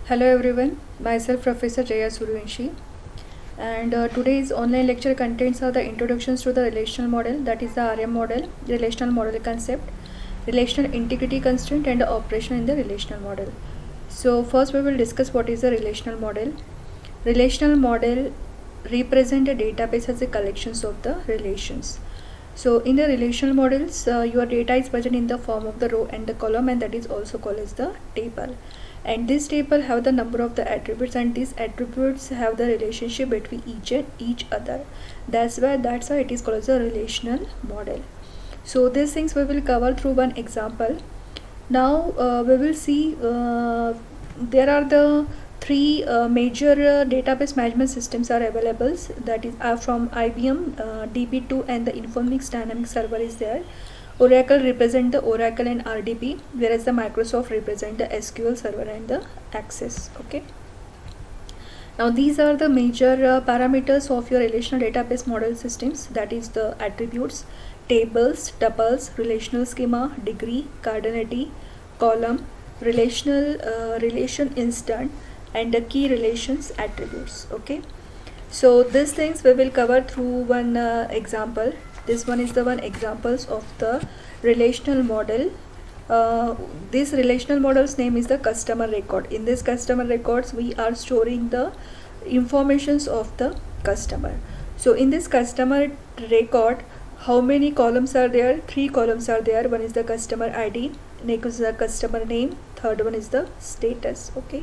Hello everyone, myself Professor Jaya Suryanshi, and today's online lecture contains are the introductions to the relational model, that is the RM model, relational model concept, relational integrity constraint, and the operation in the relational model. So first we will discuss what is the relational model. Relational model represent a database as a collections of the relations. So in the relational models, your data is present in the form of the row and the column, and that is also called as the table. And this table have the number of the attributes, and these attributes have the relationship between each other. That's why it is called as a relational model. So these things we will cover through one example. Now we will see there are the three major database management systems are available, that is from IBM, DB2, and the Informix Dynamics Server is there. Oracle represent the Oracle and RDP, whereas the Microsoft represent the SQL Server and the Access. Okay. Now these are the major parameters of your relational database model systems, that is the attributes, tables, tuples, relational schema, degree, cardinality, column, relation instant, and the key relations attributes. Okay. So these things we will cover through one example. This one is the one examples of the relational model. This relational model's name is the customer record. In this customer records, we are storing the informations of the customer. So in this customer record, how many columns are there? 3 columns are there. One is the customer ID, next is the customer name, third one is the status. Okay.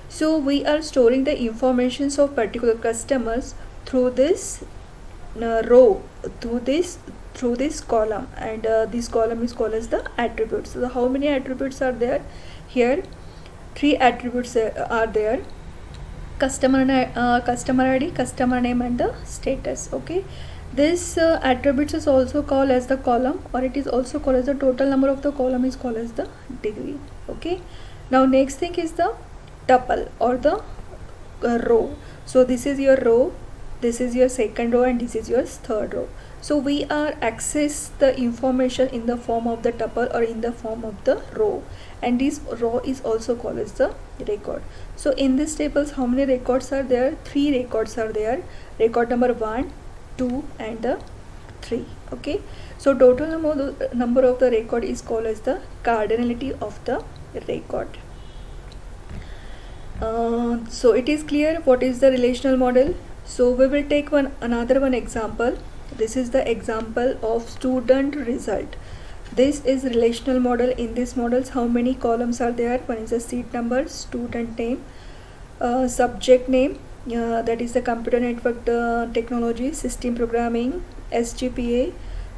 So we are storing the informations of particular customers through this row, through this column, and this column is called as the attributes. So how many attributes are there? Here 3 attributes are there: customer ID, customer name, and the status. Okay. This attributes is also called as the column, or it is also called as the total number of the column is called as the degree. Okay. Now next thing is the tuple or the row. So this is your row, this is your second row, and this is your third row. So we are access the information in the form of the tuple or in the form of the row, and this row is also called as the record. So in this tables, how many records are there? 3 records are there: record number 1, 2, and the 3. Okay. So total number of the record is called as the cardinality of the record. So it is clear what is the relational model. So we will take another example. This is the example of student result. This is relational model. In this models, how many columns are there? One is the seat number, student name, subject name, that is the computer network technology, system programming, SGPA,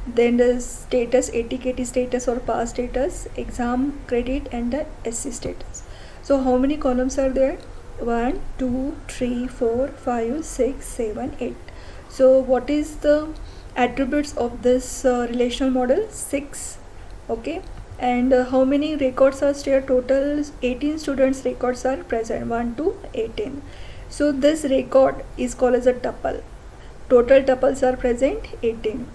then the status, ATKT status or pass status, exam credit, and the SC status. So how many columns are there? 1, 2, 3, 4, 5, 6, 7, 8. So what is the attributes of this relational model? 6. Okay. And how many records are there? Total 18 students records are present, 1 to 18. So this record is called as a tuple. Total tuples are present 18.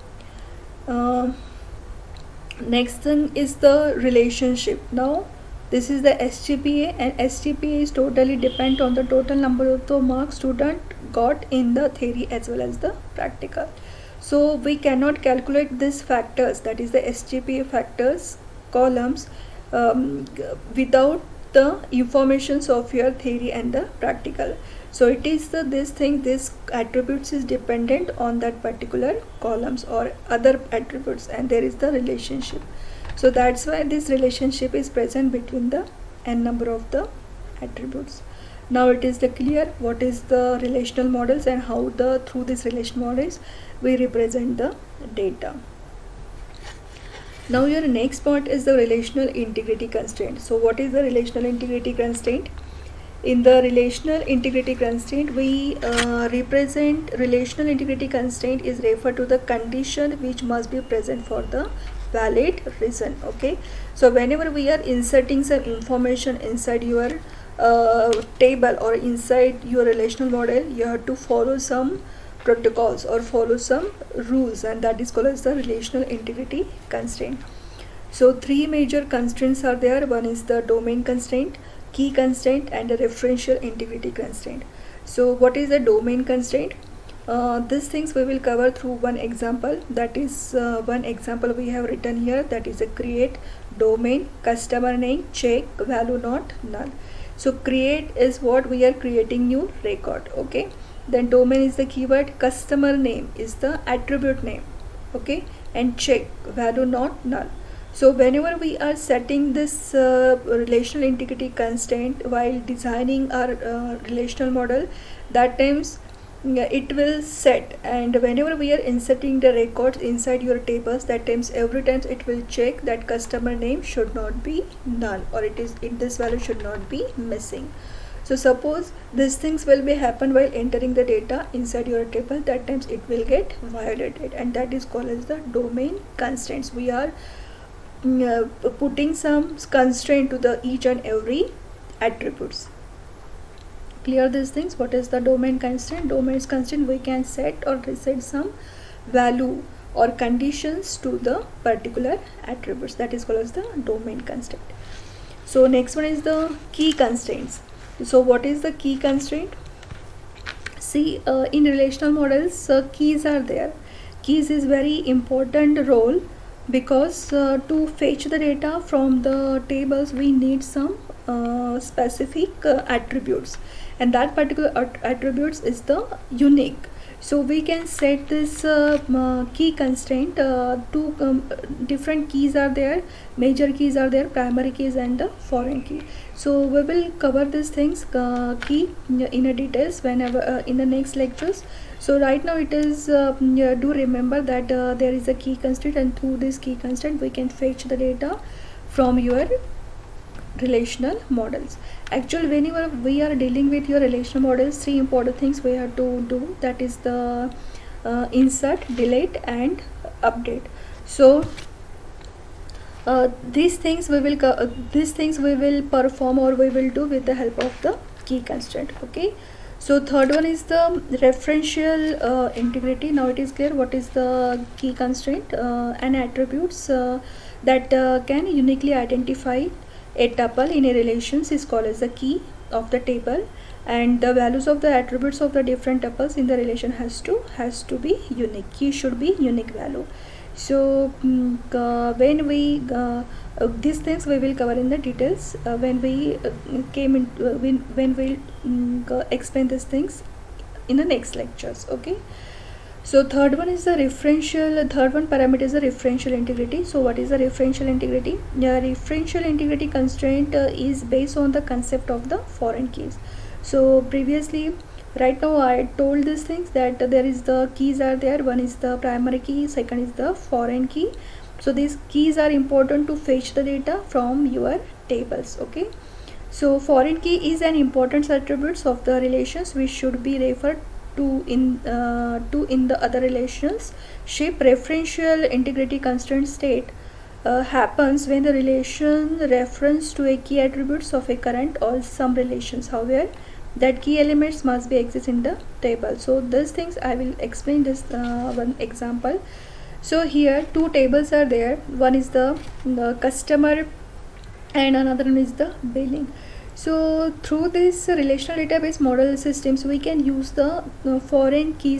Next thing is the relationship. Now this is the SGPA, and SGPA is totally depend on the total number of the marks student got in the theory as well as the practical. So we cannot calculate these factors, that is the SGPA factors columns, without the informations of your theory and the practical. So it is this attributes is dependent on that particular columns or other attributes, and there is the relationship. So that's why this relationship is present between the n number of the attributes. Now it is clear what is the relational models and how through these relational models we represent the data. Now your next part is the relational integrity constraint. So what is the relational integrity constraint? In the relational integrity constraint, we represent relational integrity constraint is referred to the condition which must be present for the valid reason. Okay. So whenever we are inserting some information inside your table or inside your relational model, you have to follow some protocols or follow some rules, and that is called as the relational integrity constraint. So 3 major constraints are there. One is the domain constraint, key constraint and a referential integrity constraint. So what is the domain constraint? These things we will cover through one example. That is one example we have written here, that is a create domain customer name check value not null. So create is what we are creating new record, okay. Then domain is the keyword, customer name is the attribute name, okay, and check value not null. So whenever we are setting this relational integrity constraint while designing our relational model, that times it will set, and whenever we are inserting the records inside your tables, that times every time it will check that customer name should not be null, or this value should not be missing. So suppose these things will be happen while entering the data inside your table, that times it will get violated, and that is called as the domain constraints. We are putting some constraint to the each and every attributes. Clear these things. What is the domain constraint? Domain constraint, we can set or reset some value or conditions to the particular attributes, that is called as the domain constraint. So next one is the key constraints. So what is the key constraint? See, in relational models, keys are there. Keys is very important role, because to fetch the data from the tables we need some specific attributes, and that particular attributes is the unique. So we can set this key constraint to different keys are there, major keys are there, primary keys and the foreign key. So we will cover these things key in a details whenever in the next lectures. So right now it is do remember that there is a key constraint, and through this key constraint we can fetch the data from your relational models. Actually, whenever we are dealing with your relational models, three important things we have to do, that is the insert, delete and update. So these things we will perform, or we will do with the help of the key constraint, okay. So third one is the referential integrity. Now it is clear what is the key constraint and attributes that can uniquely identify a tuple in a relations is called as the key of the table, and the values of the attributes of the different tuples in the relation has to be unique. Key should be unique value. So when we these things we will cover in the details when we when we'll explain these things in the next lectures, okay. So third one parameter is the referential integrity. So what is the referential integrity? Referential integrity constraint is based on the concept of the foreign keys. So previously, right now I told these things that there is the keys are there. One is the primary key, second is the foreign key. So these keys are important to fetch the data from your tables, okay. So foreign key is an important attributes of the relations which should be referred to in the other relationship. Referential integrity constraint state happens when the relation reference to a key attributes of a current or some relations. However, that key elements must be exist in the table. So these things I will explain this one example. So here two tables are there. One is the customer and another one is the billing. So through this relational database model systems, we can use the foreign key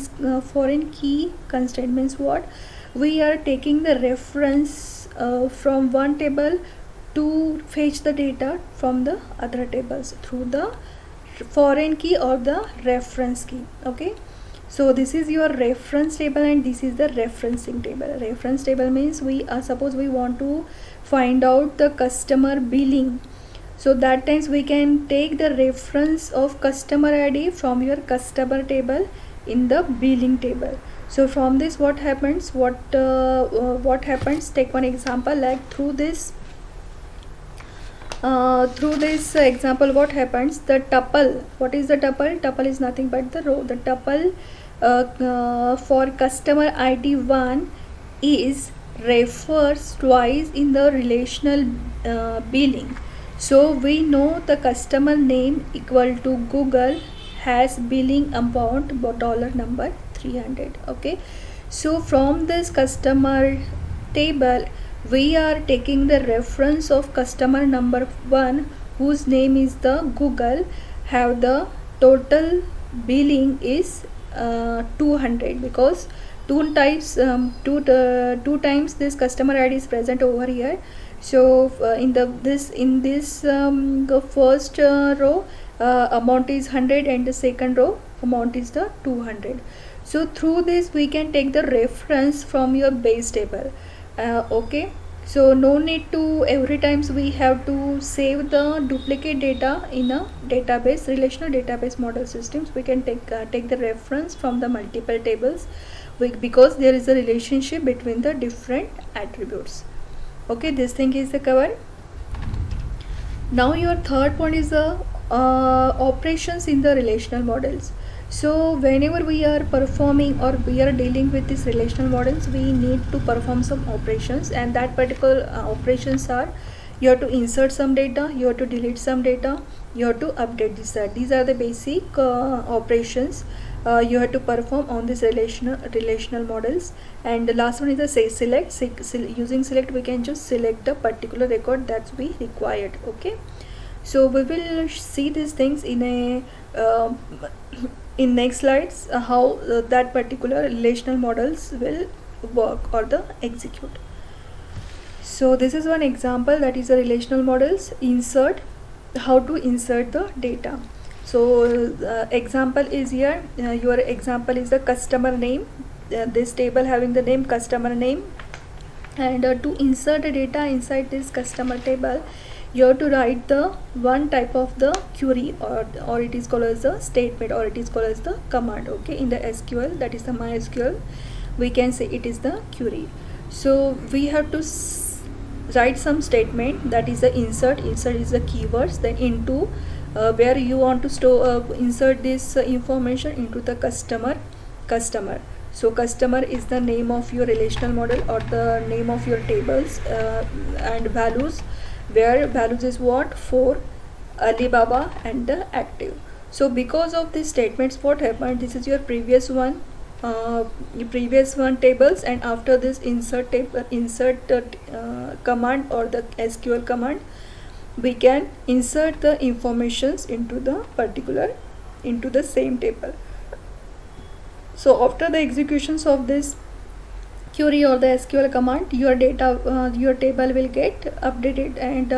constraint. Means what? We are taking the reference from one table to fetch the data from the other tables through the foreign key or the reference key, okay. So this is your reference table and this is the referencing table. Reference table means we suppose we want to find out the customer billing. So that times we can take the reference of customer ID from your customer table in the billing table. So from this what happens? Take one example, like through this example what happens? The tuple. What is the tuple? Tuple is nothing but the row. The tuple for customer ID 1 is refers twice in the relational billing. So we know the customer name equal to Google has billing amount $number 300, okay. So from this customer table we are taking the reference of customer number 1 whose name is the Google have the total billing is 200, because two times this customer ID is present over here. So in this the first row amount is 100 and the second row amount is the 200. So through this we can take the reference from your base table. Okay, so no need to every times we have to save the duplicate data in a database, relational database model systems. We can take the reference from the multiple tables because there is a relationship between the different attributes. Okay, this thing is the cover. Now your third point is the operations in the relational models. So whenever we are performing or we are dealing with these relational models, we need to perform some operations, and that particular operations are: you have to insert some data, you have to delete some data, you have to update this data. These are the basic operations you have to perform on this relational models. And the last one is the select. Using select we can just select a particular record that's we required. Okay, so we will see these things in a in next slides, how that particular relational models will work or the execute. So this is one example, that is a relational models insert, how to insert the data. So example is here, your example is the customer name, this table having the name customer name, and to insert the data inside this customer table, you have to write the one type of the query, or it is called as the statement, or it is called as the command. Okay, in the SQL, that is the MySQL, we can say it is the query. So we have to write some statement, that is the insert is the keywords, then into where you want to store insert this information into the customer. So customer is the name of your relational model or the name of your tables, and values, where values is what, for Alibaba and the active. So because of these statements, what happened, this is your previous one tables, and after this insert command or the SQL command, we can insert the informations into the same table. So after the executions of this query or the SQL command, your data your table will get updated, and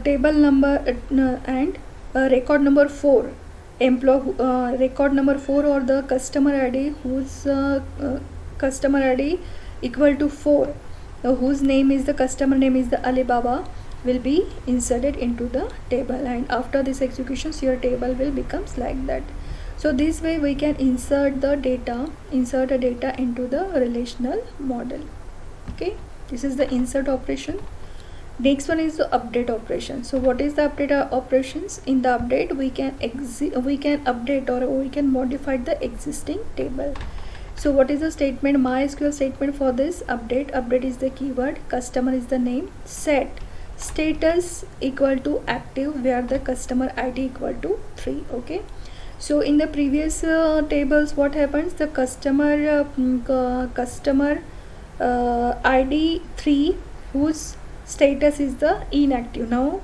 table number and record number 4 record number 4 or the customer ID whose customer ID equal to 4, whose name is the customer name is the Alibaba, will be inserted into the table, and after this executions your table will becomes like that. So this way we can insert the data into the relational model. Okay, this is the insert operation. Next one is the update operation. So what is the update operations? In the update we can update or we can modify the existing table. So what is the statement? MySQL statement for this update is the keyword, customer is the name, set status equal to active, where the customer ID equal to 3. Okay, so in the previous tables, what happens, the customer ID 3 whose status is the inactive. Now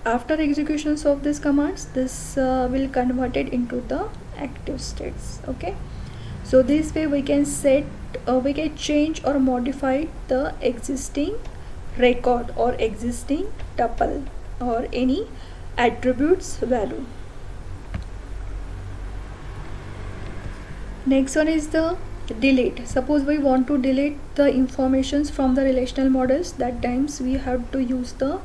after executions of these commands, this will converted into the active states. Okay, so this way we can set we can change or modify the existing record or existing tuple or any attributes value. Next one is the delete. Suppose we want to delete the informations from the relational models, that times we have to use the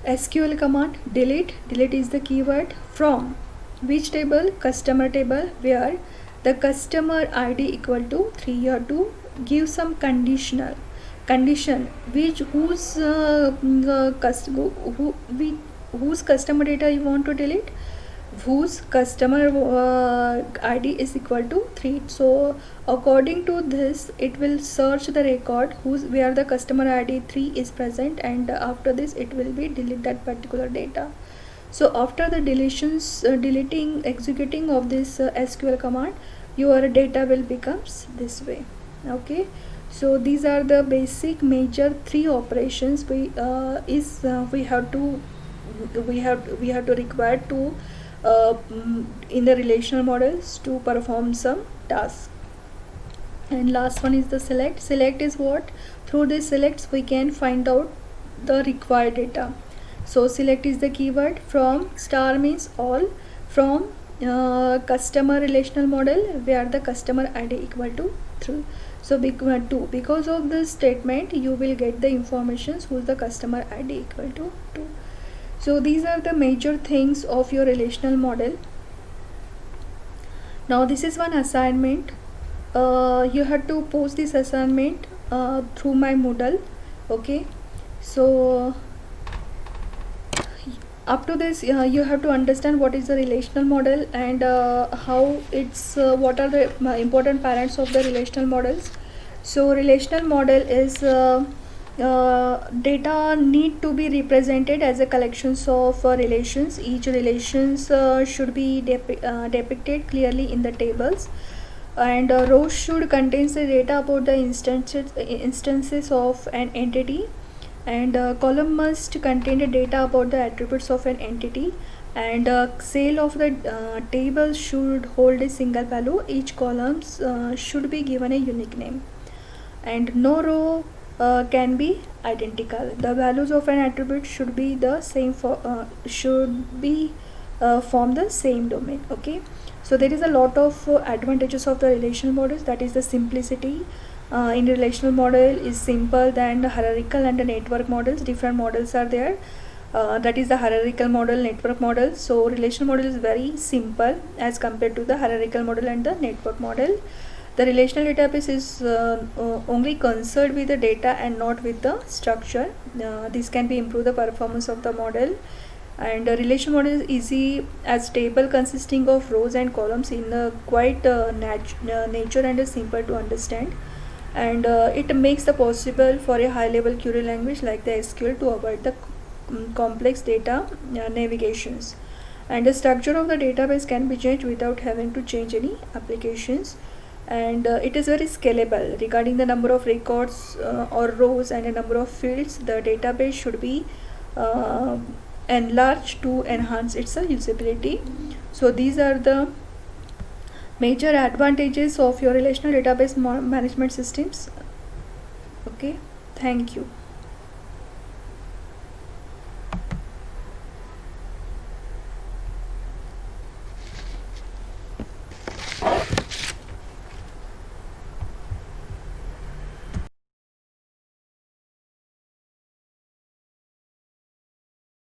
SQL command delete. Delete is the keyword, from which table? Customer table, where the customer ID equal to 3. You have to give some condition which whose customer data you want to delete, whose customer ID is equal to 3. So according to this, it will search the record where the customer ID 3 is present, and after this it will be delete that particular data. So after the executing of this SQL command, your data will becomes this way. Okay, so these are the basic major 3 operations we have to we have to require to in the relational models to perform some tasks. And last one is the select. Select is what? Through this selects we can find out the required data. So select is the keyword. From star means all. From customer relational model where the customer ID equal to 3. So 2. Because of this statement you will get the information who's the customer ID equal to 2. So these are the major things of your relational model. Now this is one assignment. You have to post this assignment through my Moodle. Okay, so up to this you have to understand what is the relational model and how it's what are the important parts of the relational models. So relational model is data need to be represented as a collections of relations. Each relations should be depicted clearly in the tables, and rows should contain the data about the instances of an entity, and column must contain the data about the attributes of an entity, and cell of the table should hold a single value. Each columns should be given a unique name, and no row can be identical. The values of an attribute should be the same for form the same domain. Okay, so there is a lot of advantages of the relational models. That is the simplicity. In relational model is simple than the hierarchical and the network models. Different models are there. That is the hierarchical model, network model. So relational model is very simple as compared to the hierarchical model and the network model. The relational database is only concerned with the data and not with the structure. This can be improve the performance of the model. And a relational model is easy as table consisting of rows and columns in a quite nature and simple to understand. And it makes the possible for a high level query language like the SQL to avoid the complex data navigations. And the structure of the database can be changed without having to change any applications. And it is very scalable. Regarding the number of records or rows and a number of fields, the database should be enlarged to enhance its usability. So these are the major advantages of your relational database management systems. Okay, thank you.